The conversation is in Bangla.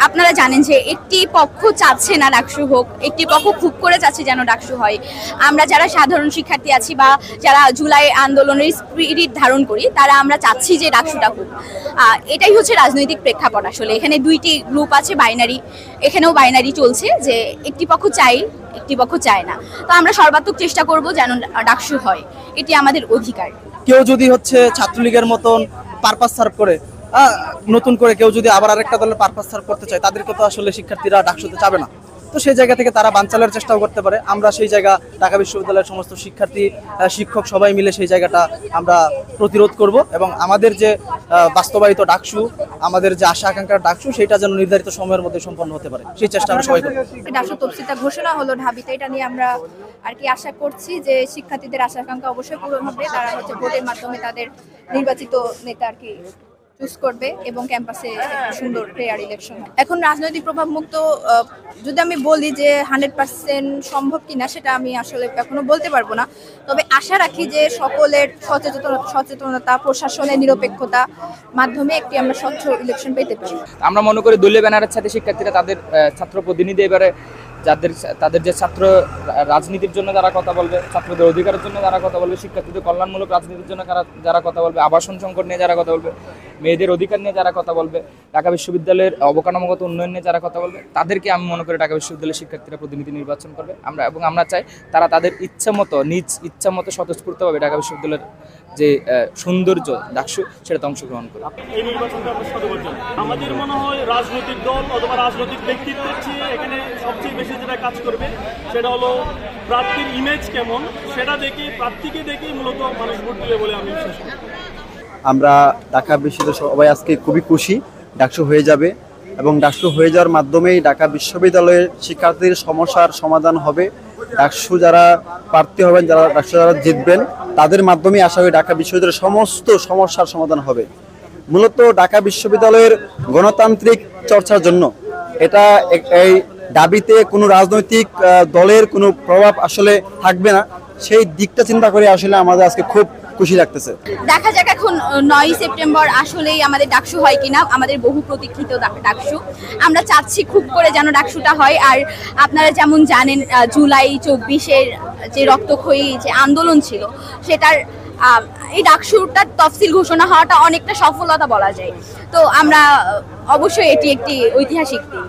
আপনারা জানেন যে একটি পক্ষ চাচ্ছে না ডাকসু হোক, একটি পক্ষ খুব করে চাচ্ছে যেন ডাকসু হয়। আমরা যারা সাধারণ শিক্ষার্থী আছি বা যারা জুলাই আন্দোলনের স্পিরিট ধারণ করি, তারা আমরা চাচ্ছি যে ডাকসুটা হোক। এটাই হচ্ছে রাজনৈতিক প্রেক্ষাপট। আসলে এখানে দুইটি গ্রুপ আছে, বাইনারি, এখানেও বাইনারি চলছে যে একটি পক্ষ চাই, একটি পক্ষ চায় না। তো আমরা সর্বাত্মক চেষ্টা করব যেন ডাকসু হয়, এটি আমাদের অধিকার। কেউ যদি হচ্ছে ছাত্রলীগের মতন পারপাস সার্ভ করে, নতুন করে কেউ যদি আবার আরেকটা দলের পারপাস সার্ভ করতে চায়, তাদেরকে তো আসলে শিক্ষার্থীরা ডাকসুতে চাবে না। তো সেই জায়গা থেকে তারা বানচালের চেষ্টাও করতে পারে। আমরা সেই জায়গা ঢাকা বিশ্ববিদ্যালয়ের সমস্ত শিক্ষার্থী, শিক্ষক সবাই মিলে সেই জায়গাটা আমরা প্রতিরোধ করব এবং আমাদের যে বাস্তবায়িত ডাকসু, আমাদের যে আশা আকাঙ্ক্ষার ডাকসু, সেটা যেন নির্ধারিত সময়ের মধ্যে সম্পন্ন হতে পারে, সেই চেষ্টা আমরা সবাই করব। ডাকসু তফসিলটা ঘোষণা হলো ঢাবিতে, এটা নিয়ে আমরা আর কি আশা করছি যে শিক্ষার্থীদের আশা আকাঙ্ক্ষা অবশ্যই পূরণ হবে। তারা হচ্ছে ভোটের মাধ্যমে তাদের নির্বাচিত নেতা আর কি চুজ করবে এবং ক্যাম্পাসে সুন্দর ফেয়ার ইলেকশন। এখন রাজনৈতিক প্রভাব মুক্ত যদি আমি বলি যে 100% সম্ভব কিনা, সেটা আমি আসলে এখনো বলতে পারবো না। তবে আশা রাখি যে সকলের সচেতনতা, প্রশাসনের নিরপেক্ষতা মাধ্যমে একটি আমরা স্বচ্ছ ইলেকশন পেতে পারি। আমরা মনে করি দলীয় ব্যানারের সাথে শিক্ষার্থীরা তাদের ছাত্র প্রতিনিধি, এবারে তাদের যে ছাত্র রাজনীতির জন্য যারা কথা বলবে, ছাত্রদের অধিকারের জন্য যারা কথা বলবে, শিক্ষার্থীদের কল্যাণমূলক রাজনীতির জন্য যারা কথা বলবে, আবাসন সংকট নিয়ে যারা কথা বলবে, মেয়েদের অধিকার নিয়ে যারা কথা বলবে, ঢাকা বিশ্ববিদ্যালয়ের অবকাঠামোগত উন্নয়ন নিয়ে যারা কথা বলবে, তাদেরকে আমি মনে করি ঢাকা বিশ্ববিদ্যালয়ের শিক্ষার্থীরা প্রতিনিধি নির্বাচন করবে। আমরা চাই তারা তাদের নিজ ইচ্ছা মতো স্বতঃস্ফূর্তভাবে ঢাকা বিশ্ববিদ্যালয়ের যে সৌন্দর্য ডাকসু, সেটাতে অংশগ্রহণ করবে। এই নির্বাচনটা আমরা সাধুবাদ জানাই। আমাদের মনে হয় রাজনৈতিক দল অথবা রাজনৈতিক ব্যক্তিত্বের চেয়ে এখানে সবচেয়ে বেশি যেটা কাজ করবে সেটা হলো প্রার্থীর ইমেজ কেমন, সেটা দেখে প্রার্থীকে দেখেই মূলত মানুষ ভোট দিবে বলে আমি বিশ্বাস করি। আমরা ঢাকা বিশ্ববিদ্যালয় সবাই আজকে খুবই খুশি ডাকসু হয়ে যাবে এবং ডাকসু হয়ে যাওয়ার মাধ্যমেই ঢাকা বিশ্ববিদ্যালয়ের শিক্ষার্থীদের সমস্যার সমাধান হবে। ডাকসু যারা প্রার্থী হবেন, ডাকসু যারা জিতবেন, তাদের মাধ্যমে আশা করি ঢাকা বিশ্ববিদ্যালয়ের সমস্ত সমস্যার সমাধান হবে। মূলত ঢাকা বিশ্ববিদ্যালয়ের গণতান্ত্রিক চর্চার জন্য এটা এই দাবিতে কোনো রাজনৈতিক দলের কোনো প্রভাব আসলে থাকবে না, সেই দিকটা চিন্তা করে আসলে আমাদের আজকে খুব খুশি লাগতেছে। দেখা যাক এখন 9 সেপ্টেম্বর আসলেই আমাদের ডাকসু হয় কিনা, আমাদের বহু প্রতীক্ষিত ডাকসু। আমরা চাচ্ছি খুব করে যেন ডাকসুটা হয়। আর আপনারা যেমন জানেন, জুলাই 24-এর যে রক্তক্ষয়ী যে আন্দোলন ছিল, সেটার এই ডাকসুটার তফসিল ঘোষণা হওয়াটা অনেকটা সফলতা বলা যায়। তো আমরা অবশ্যই এটি একটি ঐতিহাসিক দিন।